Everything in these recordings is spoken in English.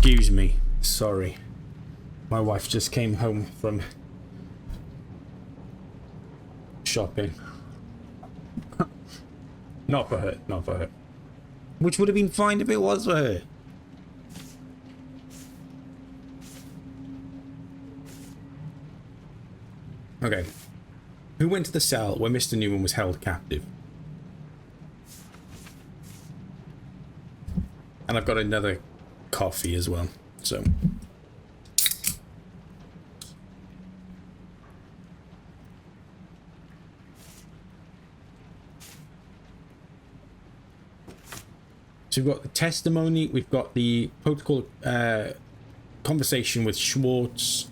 Excuse me. Sorry. My wife just came home from shopping. Not for her. Not for her. Which would have been fine if it was for her. Okay. Who went to the cell where Mr. Newman was held captive? And I've got another coffee as well, so... So we've got the testimony, we've got the protocol conversation with Schwartz.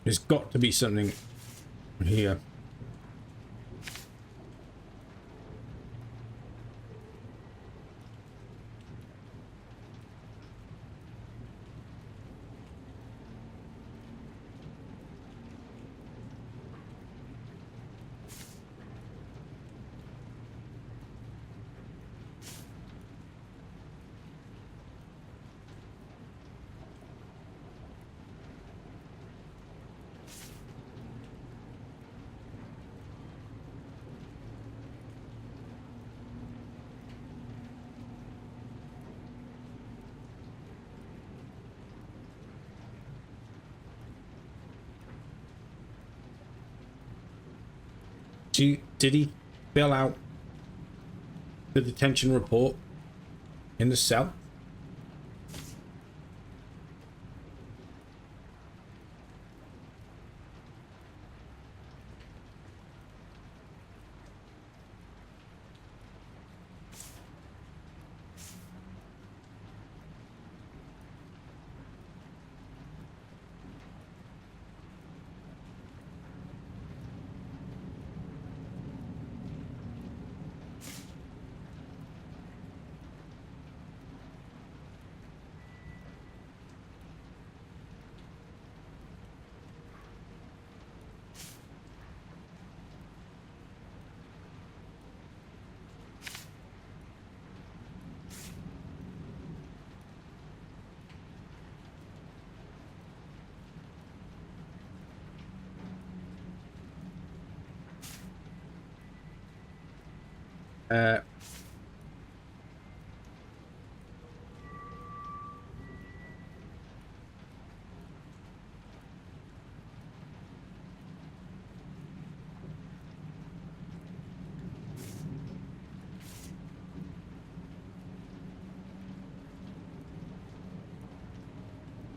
There's got to be something here. Did he fill out the detention report in the cell?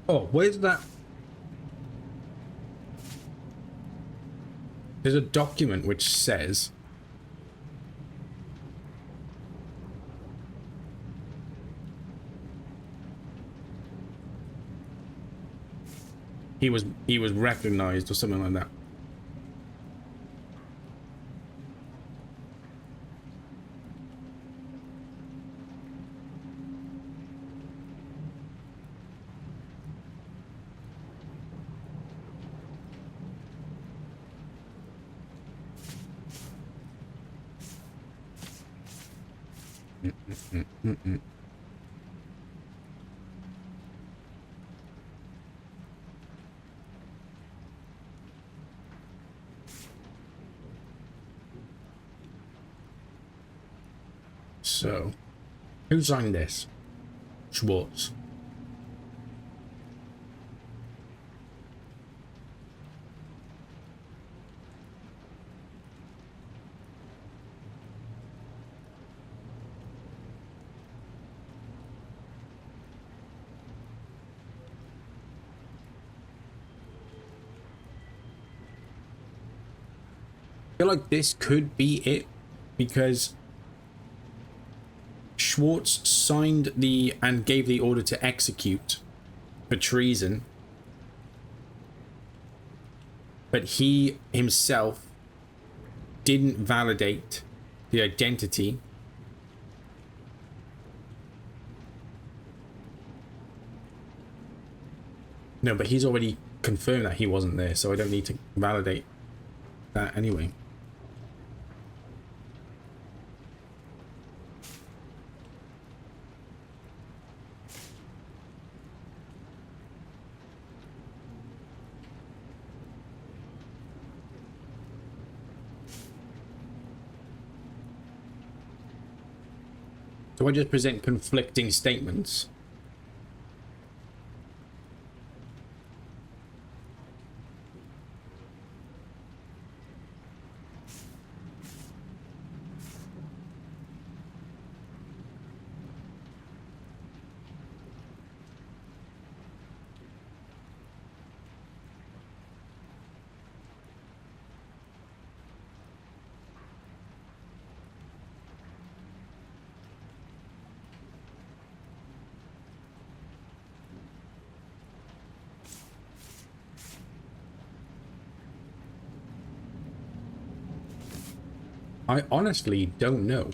Oh, where's that? There's a document which says he was recognized or something like that. So, who signed this? Schwartz. I feel like this could be it, because Schwartz signed and gave the order to execute for treason, but he himself didn't validate the identity No, but he's already confirmed that he wasn't there, so I don't need to validate that anyway. Do I just present conflicting statements? I honestly don't know.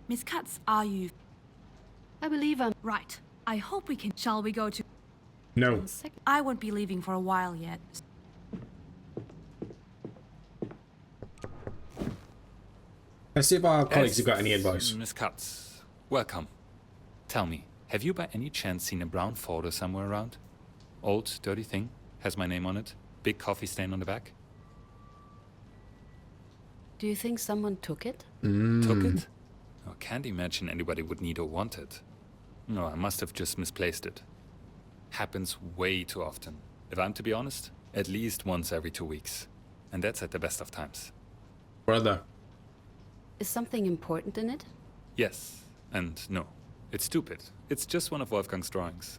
Miss Katz, are you? I believe I'm Right. I hope we can. Shall we go to? No. I won't be leaving for a while yet. Let's see if our colleagues have got any advice. Miss Katz, welcome. Tell me, have you by any chance seen a brown folder somewhere around? Old, dirty thing, has my name on it, big coffee stain on the back. Do you think someone took it? Took it? Oh, can't imagine anybody would need or want it. No, I must have just misplaced it. Happens way too often. If I'm to be honest, at least once every 2 weeks. And that's at the best of times. Brother. Is something important in it? Yes, and no. It's stupid. It's just one of Wolfgang's drawings.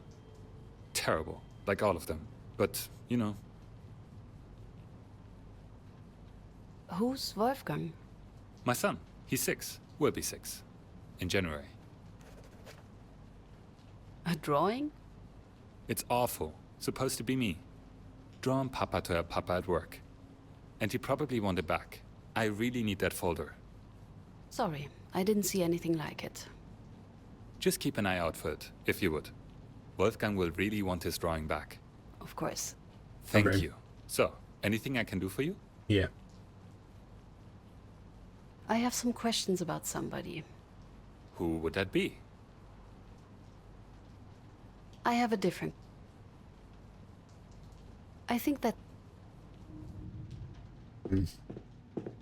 Terrible, like all of them. But, you know. Who's Wolfgang? My son. He's 6. Will be 6. In January. A drawing? It's awful. Supposed to be me. Drawn Papa to help Papa at work. And he probably want it back. I really need that folder. Sorry, I didn't see anything like it. Just keep an eye out for it, if you would. Wolfgang will really want his drawing back. Of course. Thank Okay. you. So, anything I can do for you? Yeah. I have some questions about somebody. Who would that be? I have a different... I think that...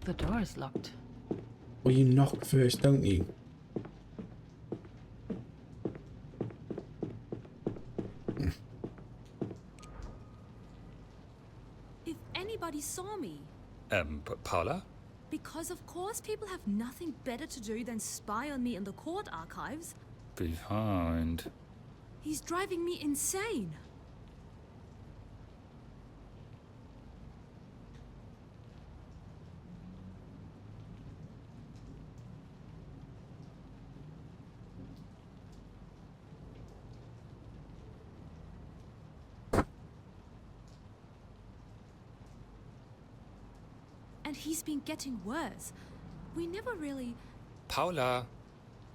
The door is locked. Well, you knock first, don't you? If anybody saw me, Paula? because of course people have nothing better to do than spy on me in the court archives. Behind. He's driving me insane. And he's been getting worse. We never really... Paula!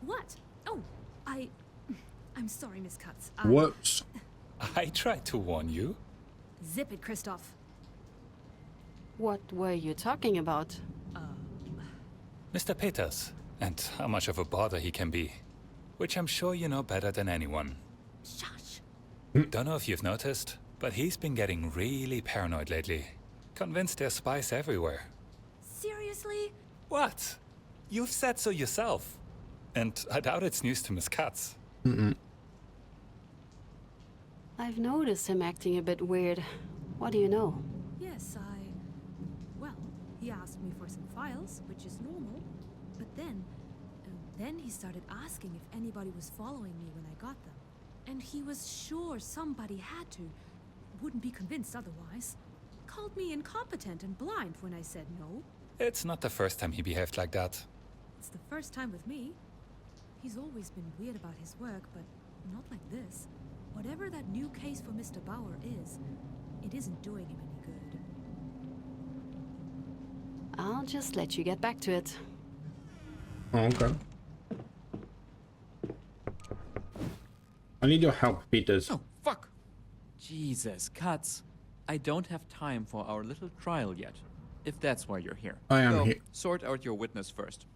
What? Oh, I'm sorry, Miss Katz. Whoops. I tried to warn you. Zip it, Christoph. What were you talking about? Mr. Peters, and how much of a bother he can be. Which I'm sure you know better than anyone. Shush. Don't know if you've noticed, but he's been getting really paranoid lately. Convinced there's spies everywhere. Seriously? What? You've said so yourself. And I doubt it's news to Miss Katz. I've noticed him acting a bit weird. What do you know? Yes, well, he asked me for some files, which is normal. But then he started asking if anybody was following me when I got them. And he was sure somebody had to. Wouldn't be convinced otherwise. called me incompetent and blind when I said no. It's not the first time he behaved like that. It's the first time with me. He's always been weird about his work, but not like this. Whatever that new case for Mr. Bauer is, it isn't doing him any good. I'll just let you get back to it. Oh, okay. I need your help, Peters. Oh, fuck! Jesus, Katz. I don't have time for our little trial yet, if that's why you're here. I am Go, here. sort out your witness first.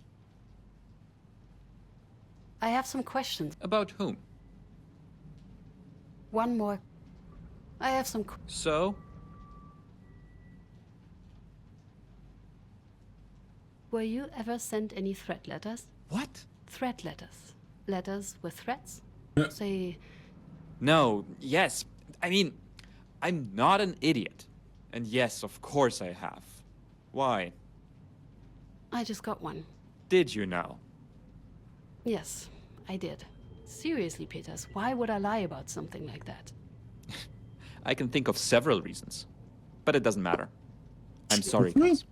I have some questions. About whom? One more. I have some... So? Were you ever sent any threat letters? What? Threat letters. Letters with threats? Yeah. Say, No, yes. I mean, I'm not an idiot. And yes, of course I have. Why? I just got one. Did you know? Yes, I did. Seriously, Peters, why would I lie about something like that? I can think of several reasons. But it doesn't matter. I'm sorry, Katz.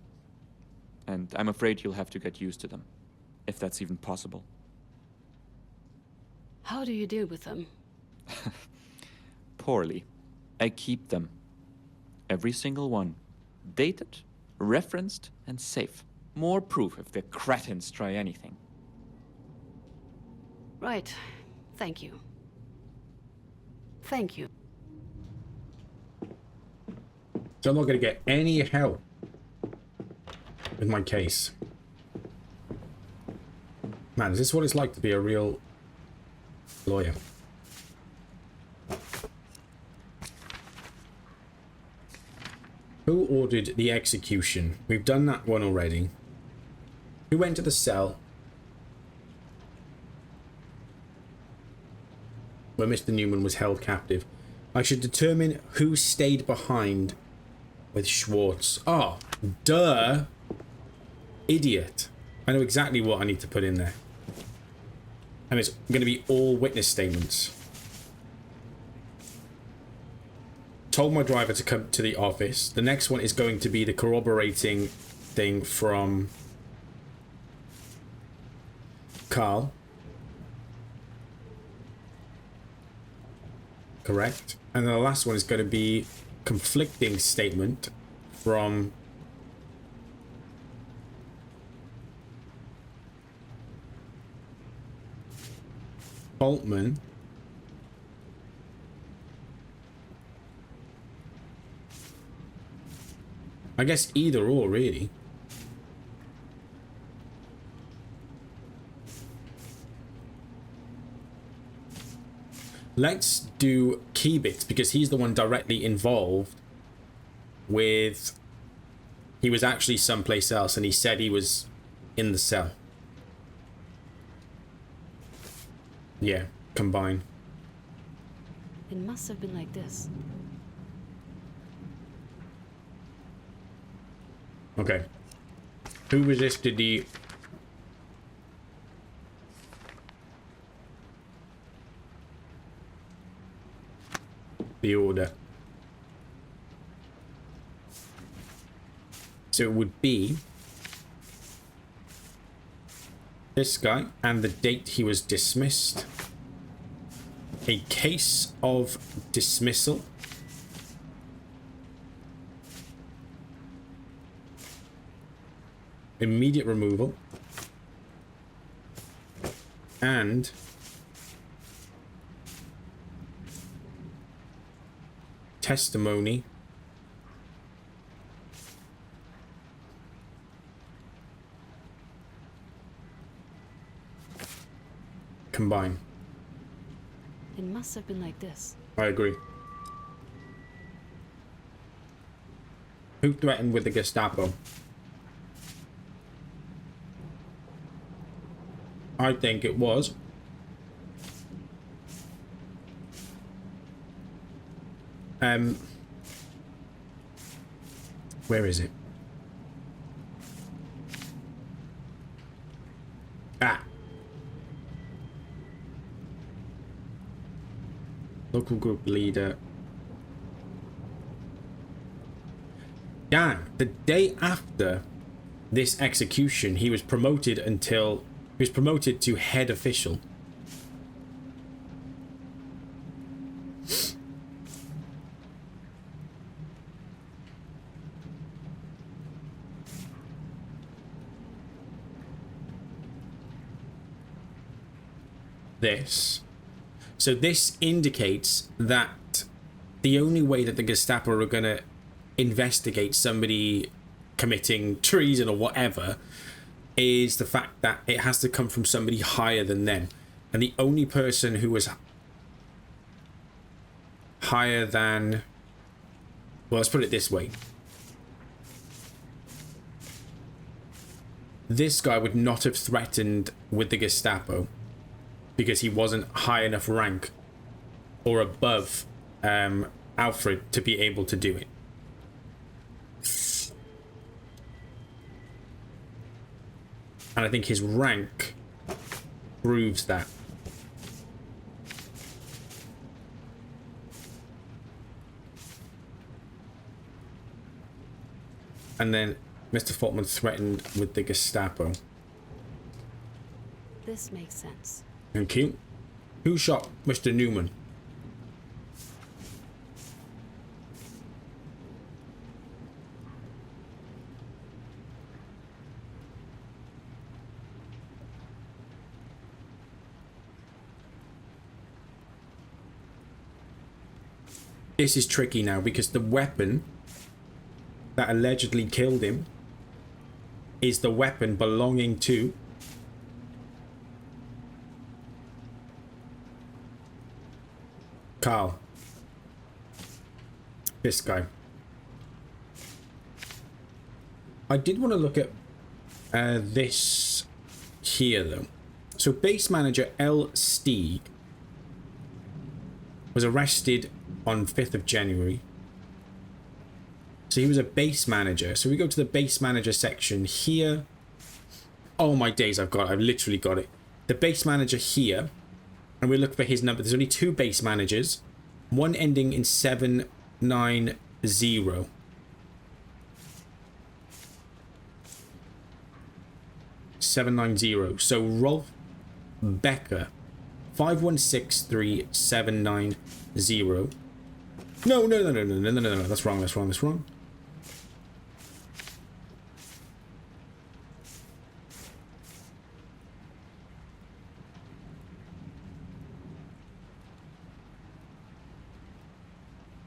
And I'm afraid you'll have to get used to them. If that's even possible. How do you deal with them? Poorly. I keep them. Every single one. Dated, referenced, and safe. More proof if the cretins try anything. Right. Thank you. Thank you. So I'm not going to get any help with my case. Man, is this what it's like to be a real lawyer? Who ordered the execution? We've done that one already. Who went to the cell where Mr. Newman was held captive? I should determine who stayed behind with Schwartz. Oh, duh. Idiot. I know exactly what I need to put in there. And it's going to be all witness statements. Told my driver to come to the office. The next one is going to be the corroborating thing from Carl. Correct. And then the last one is going to be conflicting statement from Boltman. I guess either or, really. Let's do Keebit because he's the one directly involved with... He was actually someplace else and he said he was in the cell. Yeah, combine. It must have been like this. Okay. Who resisted the order? So it would be this guy and the date he was dismissed. A case of dismissal. Immediate removal. And testimony combine. It must have been like this. I agree. Who threatened with the Gestapo? I think it was where is it? Local group leader. Gang, the day after this execution, he was promoted to head official. So this indicates that the only way that the Gestapo are going to investigate somebody committing treason or whatever is the fact that it has to come from somebody higher than them. And the only person who was higher than... Well, let's put it this way. This guy would not have threatened with the Gestapo because he wasn't high enough rank or above Alfred to be able to do it. And I think his rank proves that. And then Mr. Faultman threatened with the Gestapo. This makes sense. Thank you. Who shot Mr. Newman? This is tricky now because the weapon that allegedly killed him is the weapon belonging to Carl. This guy. I did want to look at this here though. So base manager L. Steeg was arrested on 5th of January. So he was a base manager. So we go to the base manager section here. Oh my days, I've literally got it. The base manager here. And we look for his number. There's only 2 base managers. One ending in 790. 790. So Rolf Becker. 5163790. No. That's wrong.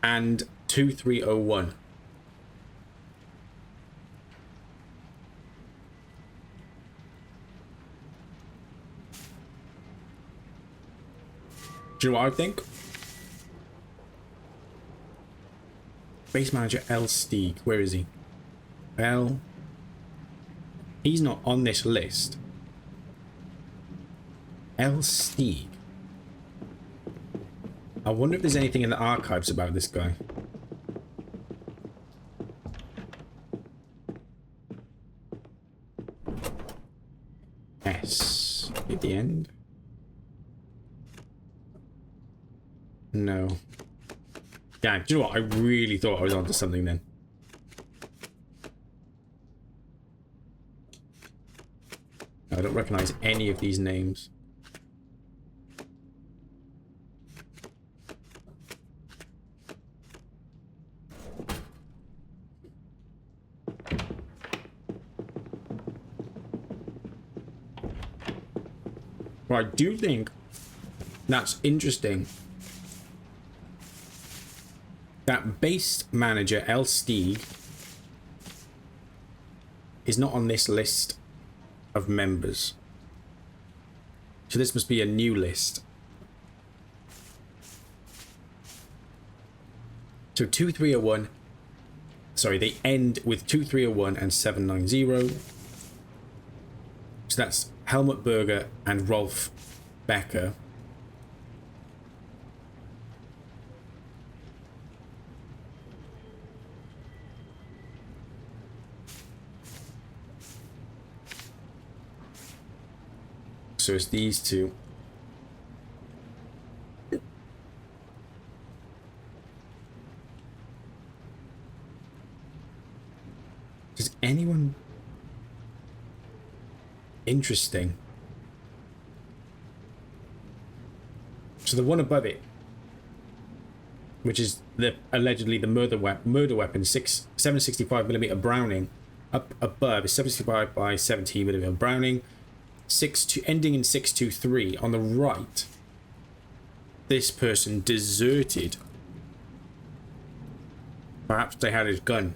And 2301. Do you know what I think? Base manager L. Steeg. Where is he? L. He's not on this list. L. Steeg. I wonder if there's anything in the archives about this guy. S. At the end. No. Yeah, do you know what? I really thought I was onto something then. I don't recognize any of these names. But I do think that's interesting. That base manager L. Steeg is not on this list of members. So this must be a new list. So 2301. Sorry, they end with 2301 and 790. So that's Helmut Berger and Rolf Becker. So it's these two. Does anyone... Interesting. So the one above it, which is allegedly the murder weapon, 765mm Browning. Up above is 75 by 17mm Browning, ending in 623. On the right, this person deserted. Perhaps they had his gun.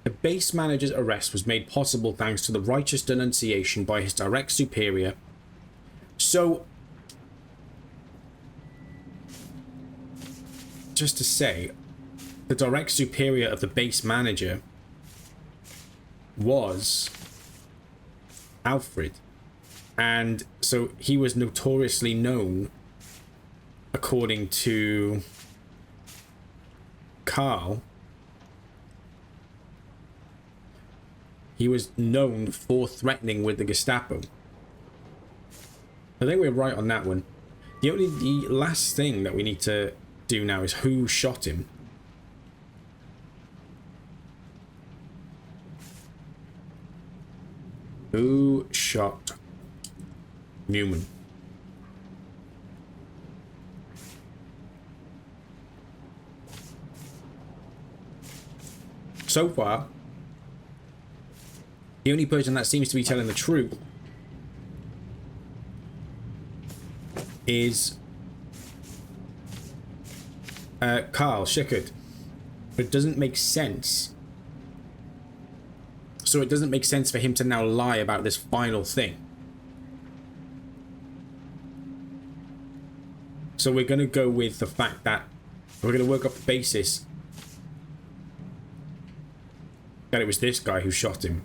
The base manager's arrest was made possible thanks to the righteous denunciation by his direct superior. So, just to say, the direct superior of the base manager was Alfred. And so he was notoriously known, according to Carl, he was known for threatening with the Gestapo. I think we're right on that one. The last thing that we need to do now is who shot him. Who shot Newman? So far, the only person that seems to be telling the truth is Carl Schickard. But it doesn't make sense. So it doesn't make sense for him to now lie about this final thing. So we're going to go with the fact that we're going to work off the basis that it was this guy who shot him.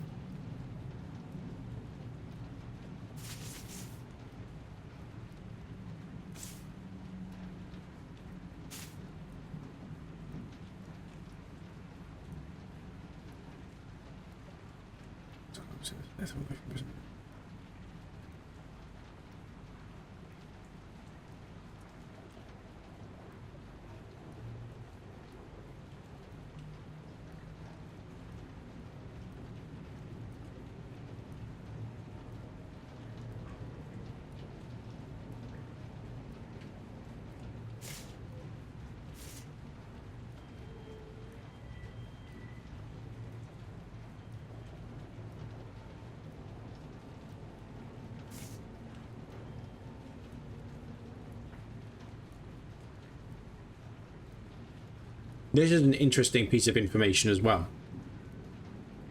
This is an interesting piece of information as well,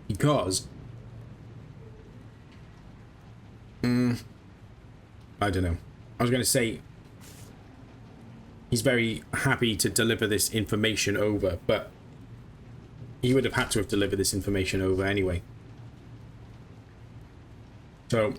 because I don't know. I was going to say he's very happy to deliver this information over, but he would have had to have delivered this information over anyway. So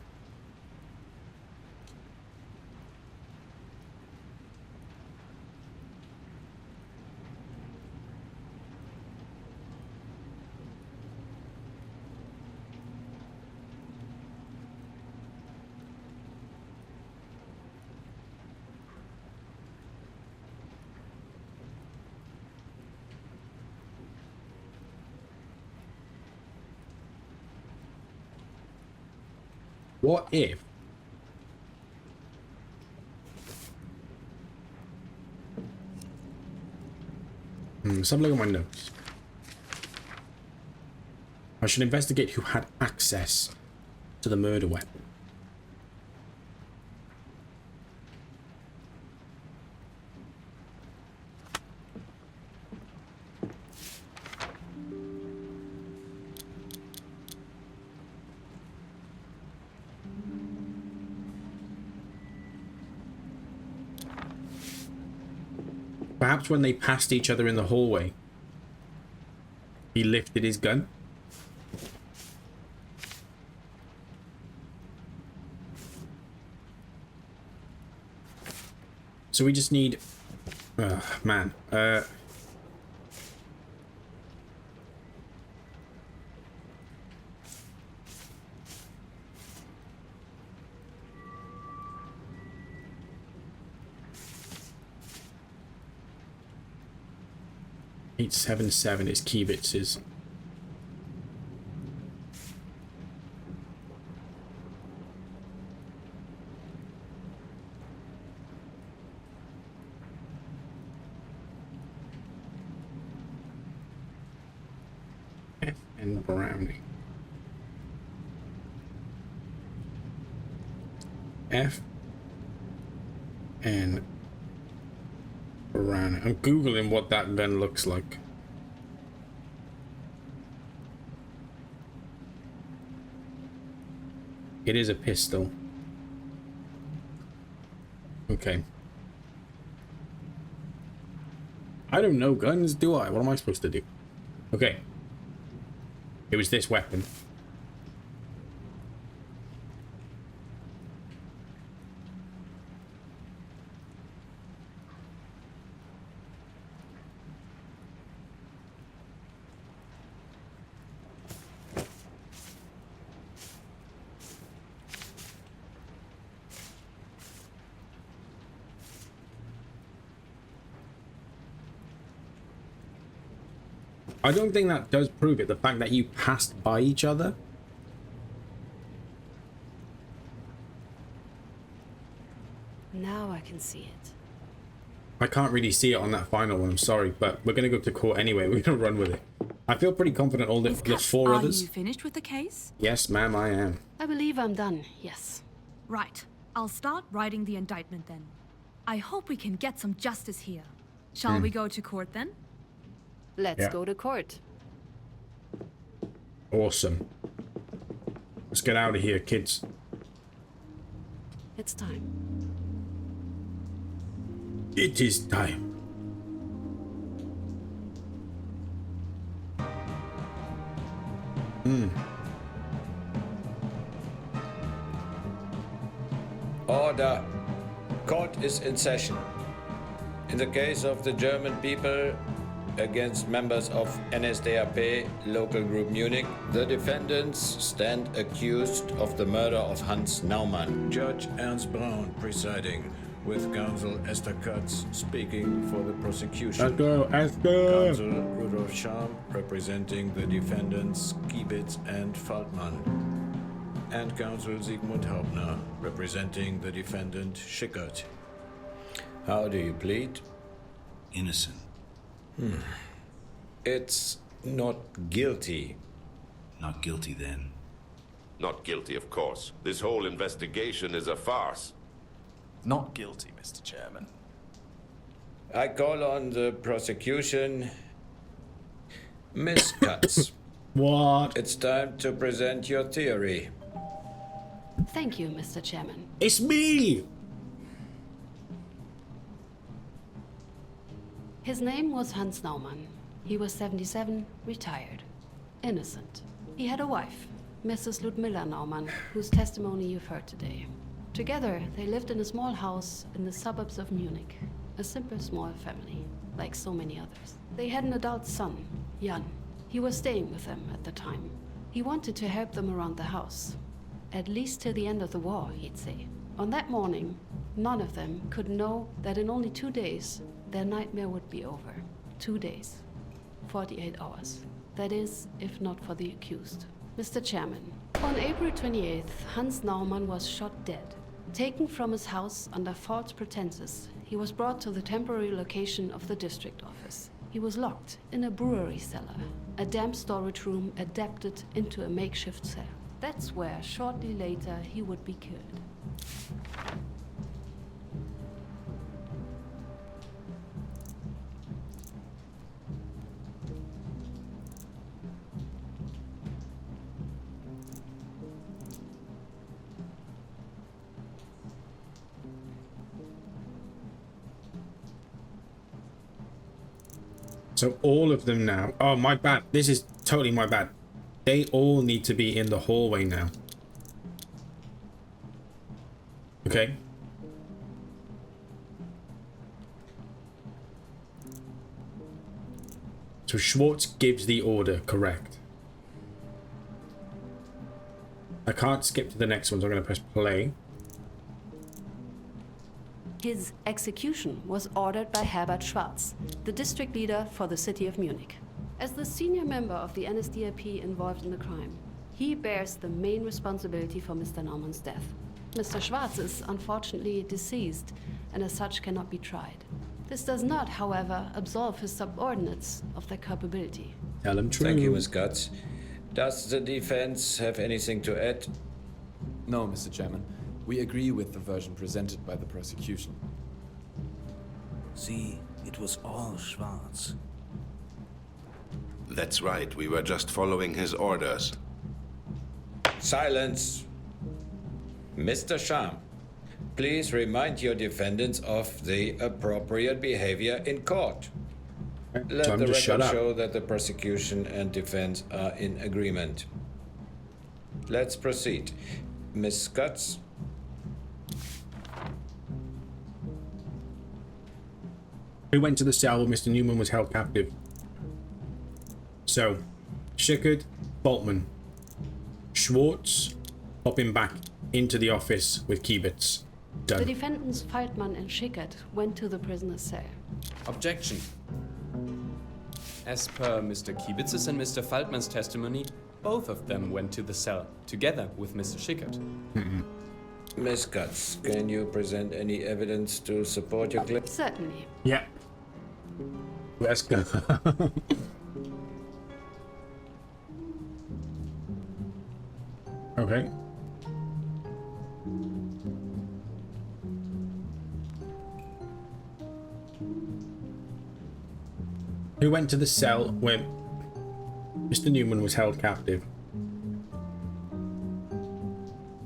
what if let's have a look at my notes. I should investigate who had access to the murder weapon. Perhaps when they passed each other in the hallway, he lifted his gun. So we just need... man. $877 is Kibitz's. F and Brownie. F and Brownie. I'm googling what that gun looks like. It is a pistol. Okay. I don't know guns, do I? What am I supposed to do? Okay. It was this weapon. I don't think that does prove it, the fact that you passed by each other. Now I can see it. I can't really see it on that final one, I'm sorry, but we're going to go to court anyway. We're going to run with it. I feel pretty confident all the four others. Are you finished with the case? Yes, ma'am, I am. I believe I'm done, yes. Right. I'll start writing the indictment then. I hope we can get some justice here. Shall we go to court then? Let's go to court. Awesome. Let's get out of here, kids. It's time. It is time. Order. Court is in session. In the case of the German people against members of NSDAP local group Munich, the defendants stand accused of the murder of Hans Naumann. Judge Ernst Braun presiding, with counsel Esther Katz speaking for the prosecution. Let's go, Esther! Counsel Rudolf Scham representing the defendants Kiebitz and Faltmann. And counsel Sigmund Hauptner representing the defendant Schickert. How do you plead? Innocent. It's not guilty. Not guilty then. Not guilty, of course. This whole investigation is a farce. Not guilty, Mr. Chairman. I call on the prosecution. Miss Katz, What? it's time to present your theory. Thank you, Mr. Chairman. It's me! His name was Hans Naumann. He was 77, retired. Innocent. He had a wife, Mrs. Ludmilla Naumann, whose testimony you've heard today. Together, they lived in a small house in the suburbs of Munich. A simple small family, like so many others. They had an adult son, Jan. He was staying with them at the time. He wanted to help them around the house. At least till the end of the war, he'd say. On that morning, none of them could know that in only 2 days, their nightmare would be over. 2 days. 48 hours. That is, if not for the accused. Mr. Chairman, on April 28th, Hans Naumann was shot dead. Taken from his house under false pretenses, he was brought to the temporary location of the district office. He was locked in a brewery cellar, a damp storage room adapted into a makeshift cell. That's where, shortly later, he would be killed. So all of them now. Oh, my bad. This is totally my bad. They all need to be in the hallway now. Okay. So Schwartz gives the order, correct. I can't skip to the next one, so I'm going to press play. His execution was ordered by Herbert Schwarz, the district leader for the city of Munich. As the senior member of the NSDAP involved in the crime, he bears the main responsibility for Mr. Naumann's death. Mr. Schwarz is unfortunately deceased and as such cannot be tried. This does not, however, absolve his subordinates of their culpability. Tell him true. Thank you, Ms. Guts. Does the defense have anything to add? No, Mr. Chairman. We agree with the version presented by the prosecution. See, it was all Schwarz. That's right, we were just following his orders. Silence! Mr. Sham, please remind your defendants of the appropriate behavior in court. Let Time the to shut record up. show that the prosecution and defense are in agreement. Let's proceed. Ms. Guts? Who went to the cell where Mr. Newman was held captive? So, Schickard, Boltman, Schwartz, popping back into the office with Kiebitz. The Done. defendants Feldman and Schickard went to the prisoner's cell. Objection. As per Mr. Kiebitz's and Mr. Faltman's testimony, both of them went to the cell, together with Mr. Schickard. Ms. Guts, can you present any evidence to support your claim? Certainly. Yeah. Let's go. Okay. Who went to the cell where Mr. Newman was held captive?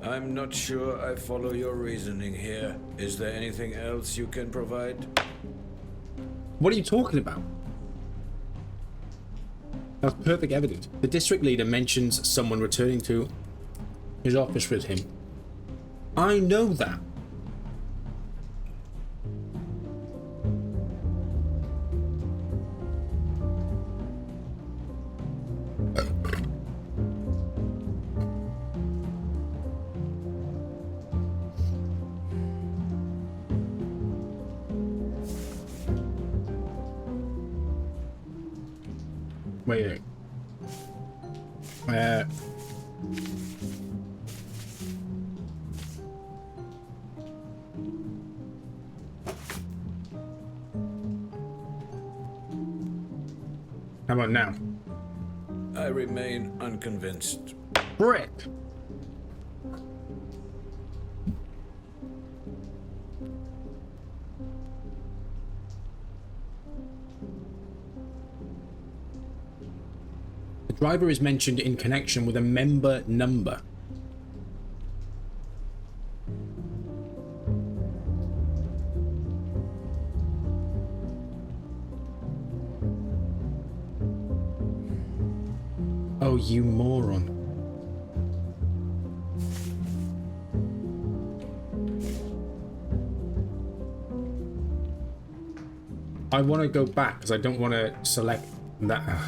I'm not sure I follow your reasoning here. Is there anything else you can provide? What are you talking about? That's perfect evidence. The district leader mentions someone returning to his office with him. I know that. Wait. How about now? I remain unconvinced. Brick. The driver is mentioned in connection with a member number. Oh, you moron. I want to go back because I don't want to select that.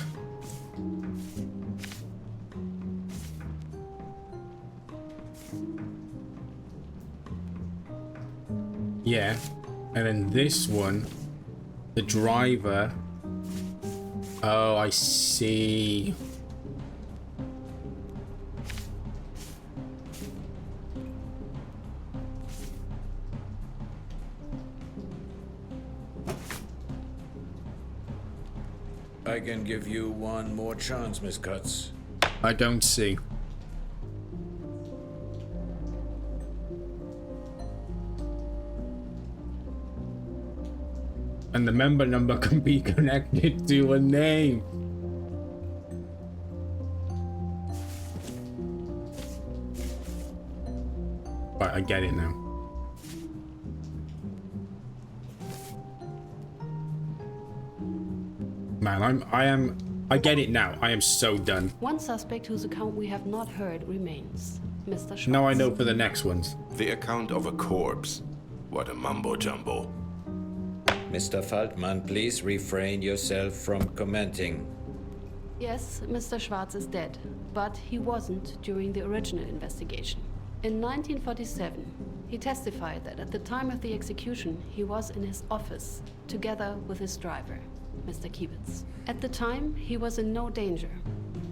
Yeah, and then this one, the driver. Oh, I see. I can give you one more chance, Miss Guts. I don't see. And the member number can be connected to a name. Right, I get it now. man. I get it now. I am so done. One suspect whose account we have not heard remains. Mr. Schwartz. Now I know for the next ones. The account of a corpse. What a mumbo-jumbo. Mr. Faltman, please refrain yourself from commenting. Yes, Mr. Schwartz is dead, but he wasn't during the original investigation. In 1947, he testified that at the time of the execution, he was in his office, together with his driver, Mr. Kiebitz. At the time, he was in no danger,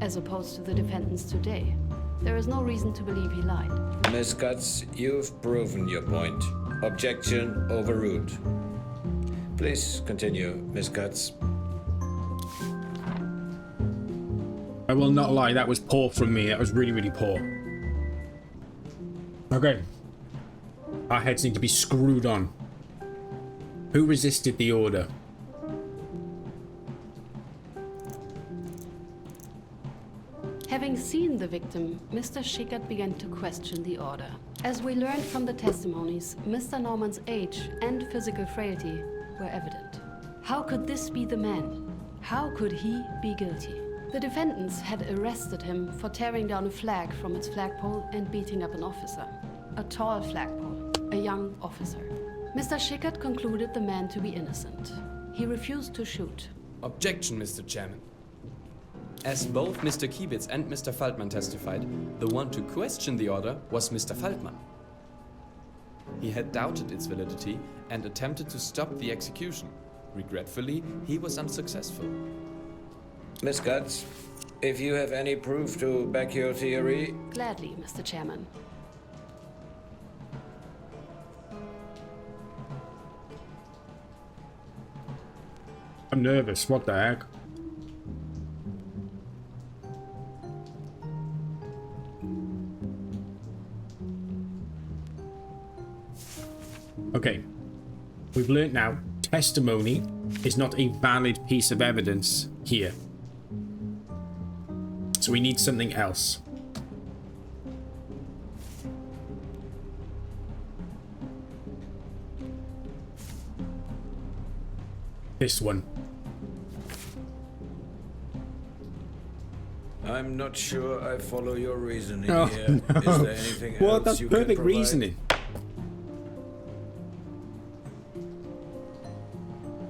as opposed to the defendants today. There is no reason to believe he lied. Miss Katz, you've proven your point. Objection overruled. Please continue, Miss Katz. I will not lie, that was poor from me. That was really, really poor. Okay. Our heads need to be screwed on. Who resisted the order? Having seen the victim, Mr. Schickert began to question the order. As we learned from the testimonies, Mr. Norman's age and physical frailty were evident. How could this be the man? How could he be guilty? The defendants had arrested him for tearing down a flag from its flagpole and beating up an officer. A tall flagpole, a young officer. Mr. Schickert concluded the man to be innocent. He refused to shoot. Objection, Mr. Chairman. As both Mr. Kiebitz and Mr. Faltman testified, the one to question the order was Mr. Faltman. He had doubted its validity and attempted to stop the execution. Regretfully, he was unsuccessful. Miss Katz, if you have any proof to back your theory... Gladly, Mr. Chairman. I'm nervous. What the heck? Okay. We've learnt now testimony is not a valid piece of evidence here. So we need something else. This one. I'm not sure I follow your reasoning Oh, here. no. Is there anything Well, else that's you can perfect provide? reasoning.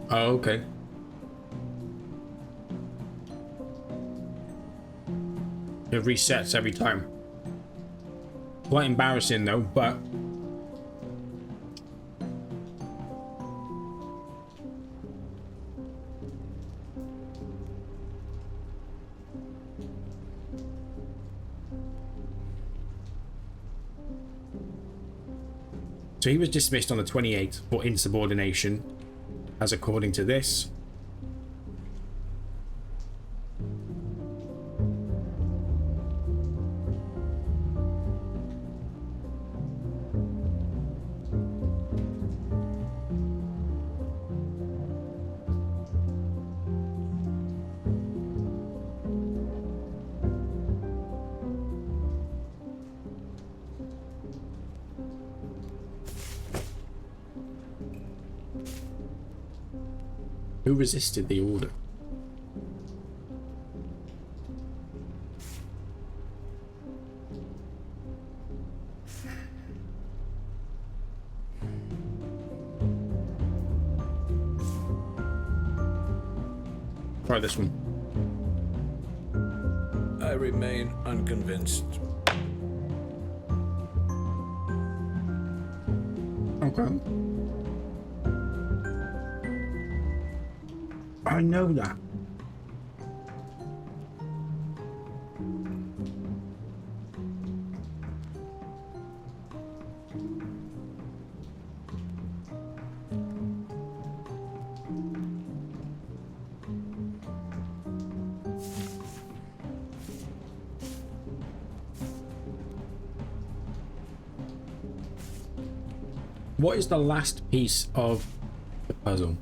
Oh, okay. It resets every time. Quite embarrassing though, but... So he was dismissed on the 28th for insubordination, as according to this. Who resisted the order? Try this one. I remain unconvinced. Okay. I know that. What is the last piece of the puzzle?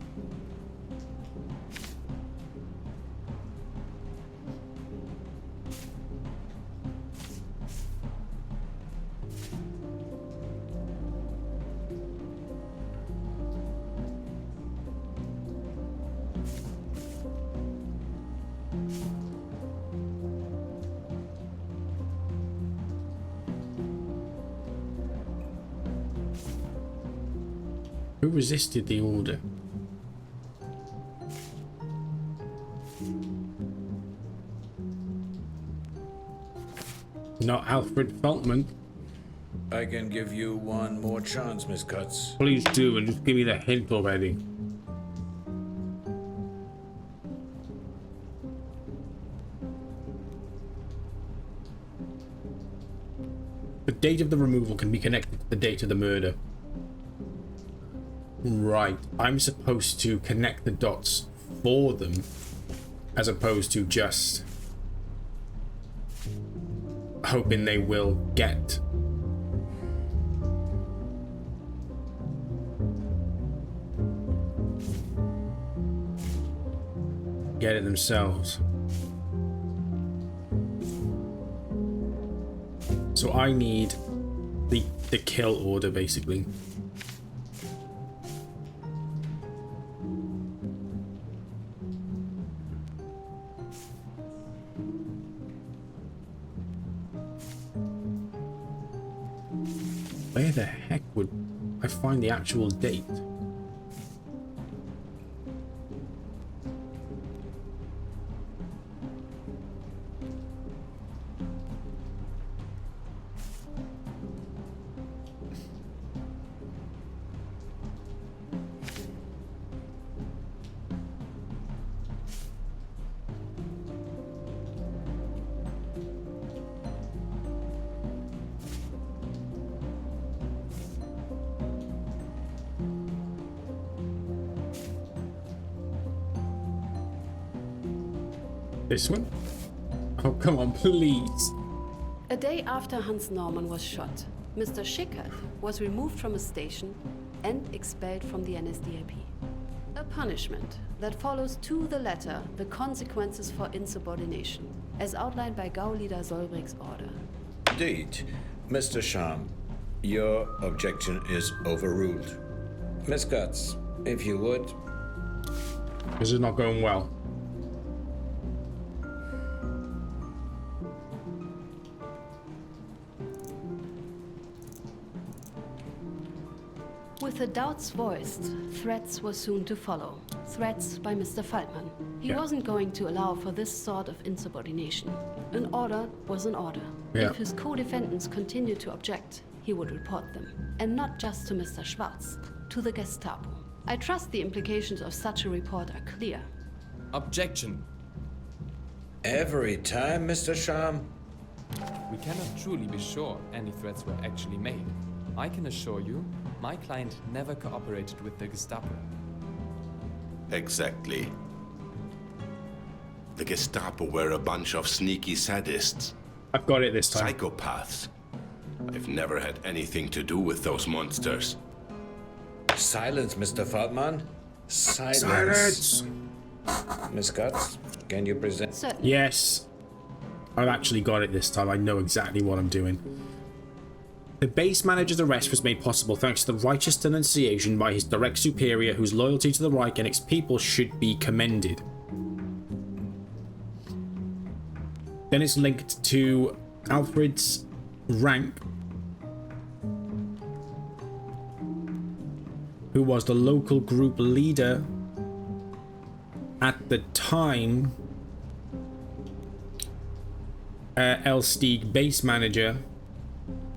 Who resisted the order? Not Alfred Feltman. I can give you one more chance, Miss Cutts. Please do, and just give me the hint already. The date of the removal can be connected to the date of the murder. Right, I'm supposed to connect the dots for them, as opposed to just hoping they will get it themselves. So I need the kill order, basically. Where the heck would I find the actual date? This one? Oh, come on, please. A day after Hans Norman was shot, Mr. Schickert was removed from his station and expelled from the NSDAP. A punishment that follows to the letter the consequences for insubordination, as outlined by Gauleader Solbrich's order. Indeed. Mr. Sham, your objection is overruled. Miss Cutts, if you would. This is not going well. With the doubts voiced, threats were soon to follow. Threats by Mr. Feldman. He wasn't going to allow for this sort of insubordination. An order was an order. Yeah. If his co-defendants continued to object, he would report them. And not just to Mr. Schwarz, to the Gestapo. I trust the implications of such a report are clear. Objection. Every time, Mr. Sham? We cannot truly be sure any threats were actually made. I can assure you, my client never cooperated with the Gestapo. Exactly. The Gestapo were a bunch of sneaky sadists. I've got it this time. Psychopaths. I've never had anything to do with those monsters. Silence, Mr. Feldman. Silence. Silence! Miss Cutts, can you present? Certainly. Yes. I've actually got it this time. I know exactly what I'm doing. The base manager's arrest was made possible thanks to the righteous denunciation by his direct superior, whose loyalty to the Reich and its people should be commended. Then it's linked to Alfred's rank, who was the local group leader at the time. Elsteig base manager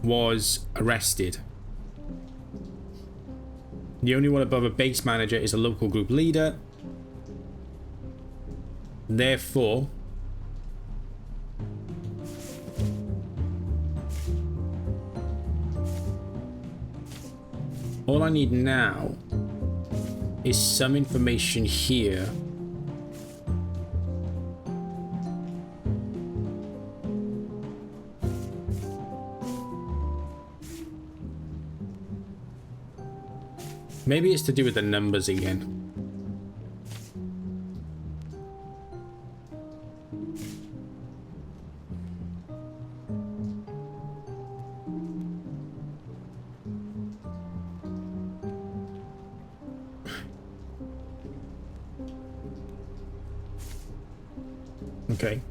was arrested. The only one above a base manager is a local group leader. Therefore, all I need now is some information here. Maybe it's to do with the numbers again. Okay.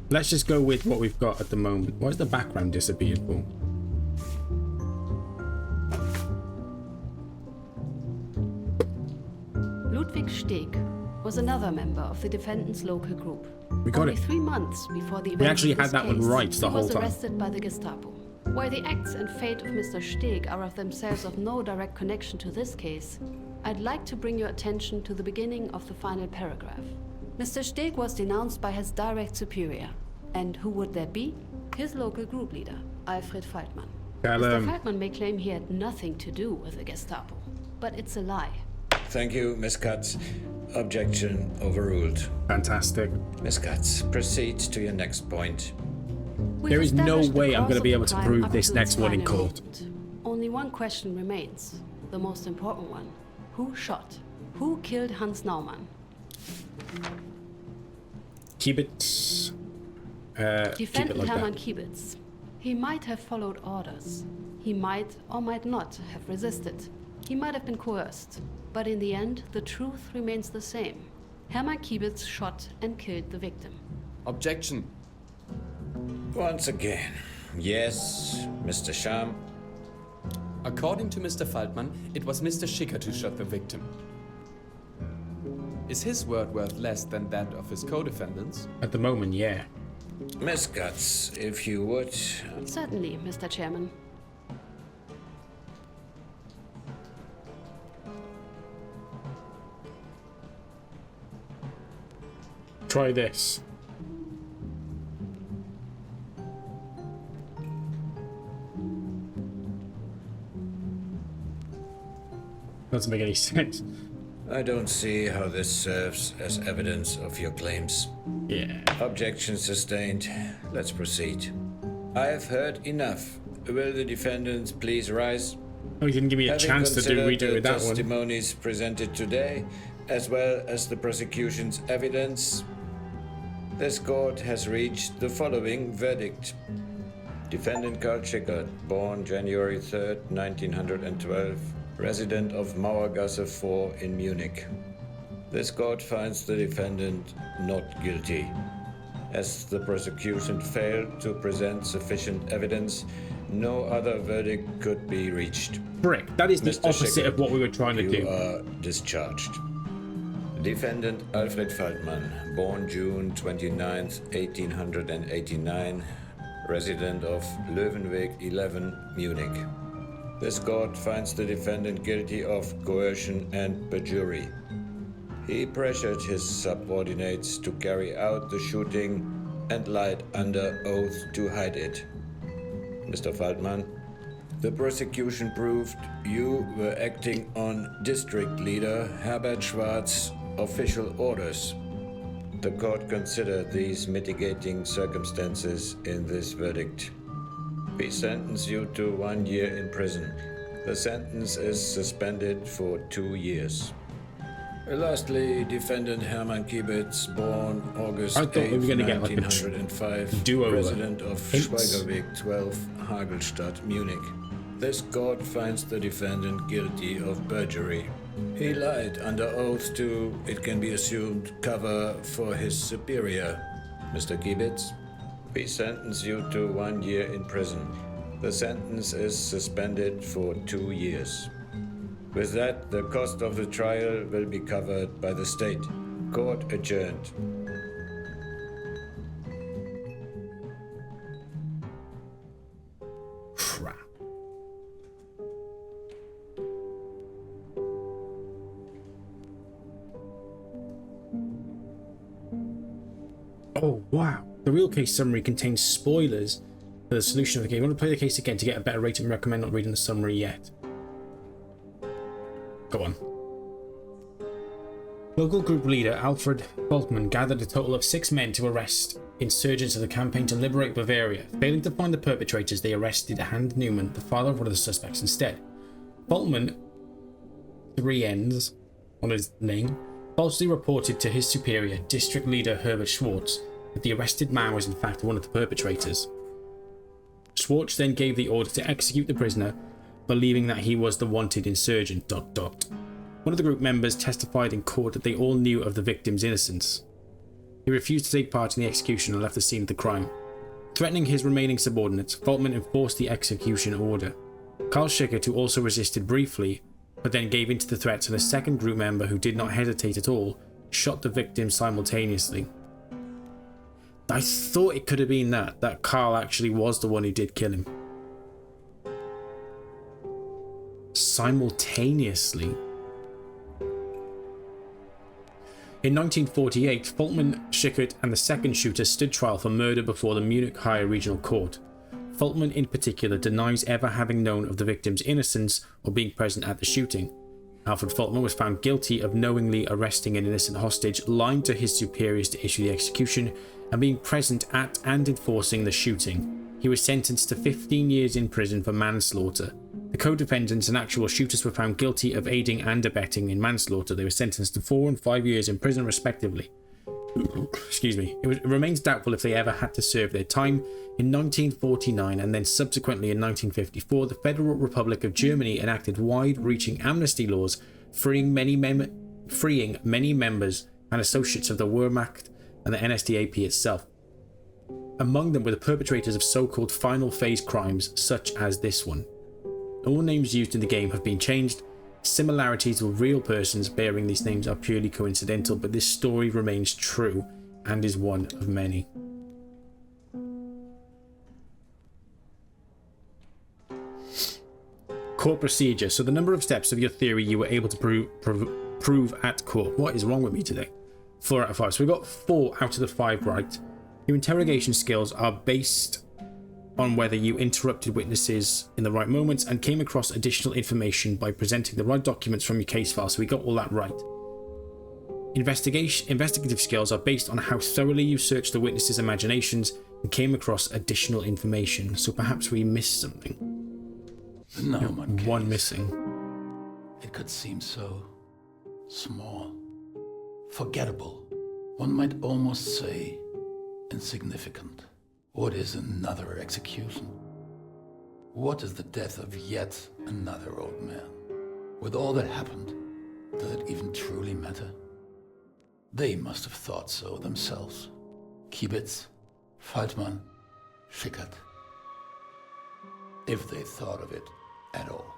Let's just go with what we've got at the moment. Why has the background disappeared for? Ludwig Steg was another member of the defendant's local group. We got Only it. 3 months before the events We actually of had this that one case, right the whole he was time. arrested by the Gestapo. While the acts and fate of Mr. Steg are of themselves of no direct connection to this case, I'd like to bring your attention to the beginning of the final paragraph. Mr. Steg was denounced by his direct superior. And who would that be? His local group leader, Alfred Faltmann. Mr. Faltmann may claim he had nothing to do with the Gestapo, but it's a lie. Thank you, Miss Katz. Objection overruled. Fantastic. Miss Katz, proceed to your next point. There is no established the way I'm cause going to of be the able to crime prove up this to next its one in final court. moment. Only one question remains, the most important one. Who shot? Who killed Hans Naumann? Keep it. Keep it Defendant like Hermann that. Kiebitz. He might have followed orders. He might or might not have resisted. He might have been coerced. But in the end, the truth remains the same. Hermann Kiebitz shot and killed the victim. Objection. Once again. Yes, Mr. Sham. According to Mr. Faltmann, it was Mr. Schickert who shot the victim. Is his word worth less than that of his co-defendants? At the moment, yeah. Miss Katz, if you would. Certainly, Mr. Chairman. Try this. Doesn't make any sense. I don't see how this serves as evidence of your claims. Yeah. Objection sustained. Let's proceed. I have heard enough. Will the defendants please rise? Oh, you didn't give me a Having chance to considered redo the with that one. testimonies presented today, as well as the prosecution's evidence, this court has reached the following verdict. Defendant Karl Schickert, born January 3rd, 1912, resident of Mauergasse 4 in Munich. This court finds the defendant not guilty. As the prosecution failed to present sufficient evidence, no other verdict could be reached. Frick, that is the Mr. opposite Schickert, of what we were trying to you do. are discharged. Defendant Alfred Faltmann, born June 29, 1889, resident of Löwenweg 11, Munich. This court finds the defendant guilty of coercion and perjury. He pressured his subordinates to carry out the shooting and lied under oath to hide it. Mr. Faltmann, the prosecution proved you were acting on district leader Herbert Schwarz's official orders. The court considered these mitigating circumstances in this verdict. We sentence you to 1 year in prison. The sentence is suspended for 2 years. Lastly, defendant Hermann Kiebitz, born August I thought we 8, were gonna get like a 1905, do-over. resident of Hints. Schweigerweg 12, Hagelstadt, Munich. This court finds the defendant guilty of perjury. He lied under oath to, it can be assumed, cover for his superior. Mr. Kiebitz, we sentence you to 1 year in prison. The sentence is suspended for 2 years. With that, the cost of the trial will be covered by the state. Court adjourned. Crap. Oh, wow. The real case summary contains spoilers for the solution of the game. I want to play the case again to get a better rating and recommend not reading the summary yet. Go on. Local group leader Alfred Faltmann gathered a total of 6 men to arrest insurgents of the campaign to liberate Bavaria. Failing to find the perpetrators, they arrested Hans Neumann, the father of one of the suspects, instead. Faltmann, 3 N's on his name, falsely reported to his superior, district leader Herbert Schwarz, that the arrested man was in fact one of the perpetrators. Schwarz then gave the order to execute the prisoner, believing that he was the wanted insurgent. One of the group members testified in court that they all knew of the victim's innocence. He refused to take part in the execution and left the scene of the crime. Threatening his remaining subordinates, Faltman enforced the execution order. Carl Schickert, who also resisted briefly, but then gave in to the threats, and a second group member who did not hesitate at all, shot the victims simultaneously. I thought it could have been that Carl actually was the one who did kill him. Simultaneously. In 1948, Faltman, Schickert, and the second shooter stood trial for murder before the Munich Higher Regional Court. Faltman, in particular, denies ever having known of the victim's innocence or being present at the shooting. Alfred Faltman was found guilty of knowingly arresting an innocent hostage, lying to his superiors to issue the execution, and being present at and enforcing the shooting. He was sentenced to 15 years in prison for manslaughter. The co-defendants and actual shooters were found guilty of aiding and abetting in manslaughter. They were sentenced to 4 and 5 years in prison respectively. Excuse me. It remains doubtful if they ever had to serve their time. In 1949 and then subsequently in 1954, the Federal Republic of Germany enacted wide-reaching amnesty laws freeing many members and associates of the Wehrmacht and the NSDAP itself. Among them were the perpetrators of so-called final phase crimes such as this one. All names used in the game have been changed. Similarities with real persons bearing these names are purely coincidental, but this story remains true and is one of many. Court procedure. So the number of steps of your theory you were able to prove at court. What is wrong with me today? 4 out of 5. So we got 4 out of the 5 right. Your interrogation skills are based on whether you interrupted witnesses in the right moments and came across additional information by presenting the right documents from your case file. So we got all that right. Investigative skills are based on how thoroughly you searched the witnesses' imaginations and came across additional information. So perhaps we missed something. No one case. One missing. It could seem so small, forgettable. One might almost say insignificant. What is another execution? What is the death of yet another old man? With all that happened, does it even truly matter? They must have thought so themselves. Kiebitz, Faltman, Schickert. If they thought of it at all.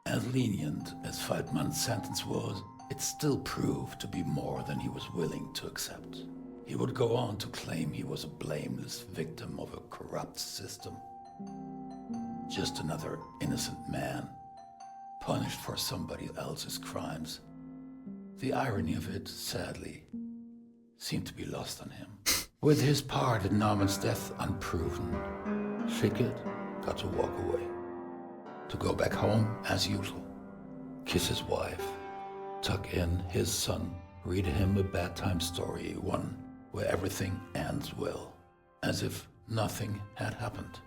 As lenient as Faltman's sentence was, it still proved to be more than he was willing to accept. He would go on to claim he was a blameless victim of a corrupt system. Just another innocent man, punished for somebody else's crimes. The irony of it, sadly, seemed to be lost on him. With his part in Norman's death unproven, Schickert got to walk away. To go back home as usual, kiss his wife, tuck in his son, read him a bedtime story, one where everything ends well, as if nothing had happened,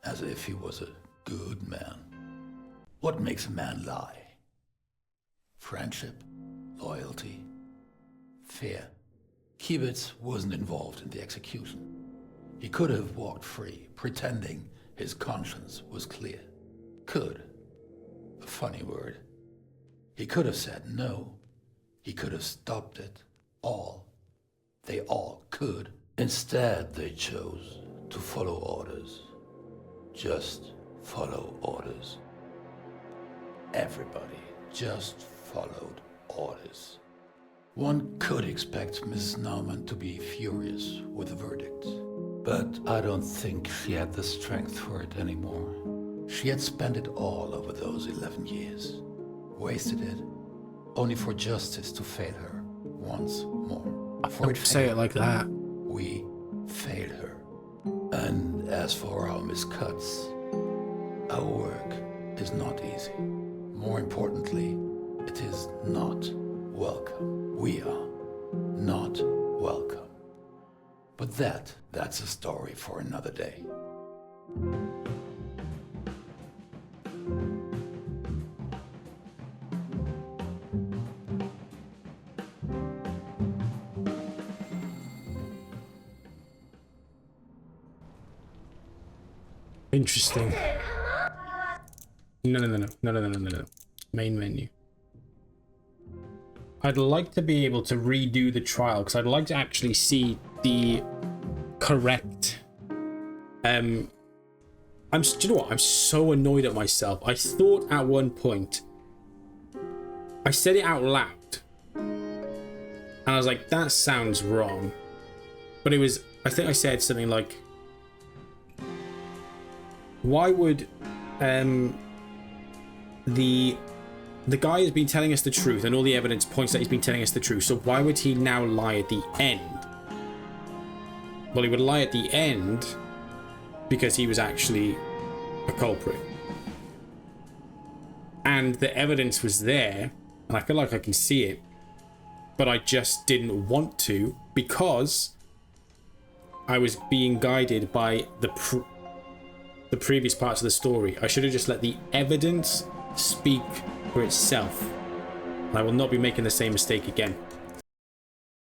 as if he was a good man. What makes a man lie? Friendship, loyalty, fear. Kiebitz wasn't involved in the execution. He could have walked free, pretending his conscience was clear. Could. A funny word. He could have said no. He could have stopped it all. They all could. Instead, they chose to follow orders. Just follow orders. Everybody just followed orders. One could expect Mrs. Naumann to be furious with the verdict, but I don't think she had the strength for it anymore. She had spent it all over those 11 years, wasted it, only for justice to fail her once more. Don't say it like that. We failed her. And as for our miscuts, our work is not easy. More importantly, it is not welcome. We are not welcome. But that's a story for another day. Interesting. No. Main menu. I'd like to be able to redo the trial because I'd like to actually see the correct. Do you know what? I'm so annoyed at myself. I thought at one point, I said it out loud, and I was like, that sounds wrong. But it was, I think I said something like, why would the guy has been telling us the truth, and all the evidence points that he's been telling us the truth, so why would he now lie at the end? Well, he would lie at the end because he was actually a culprit. And the evidence was there, and I feel like I can see it, but I just didn't want to because I was being guided by the previous parts of the story. I should have just let the evidence speak for itself. I will not be making the same mistake again.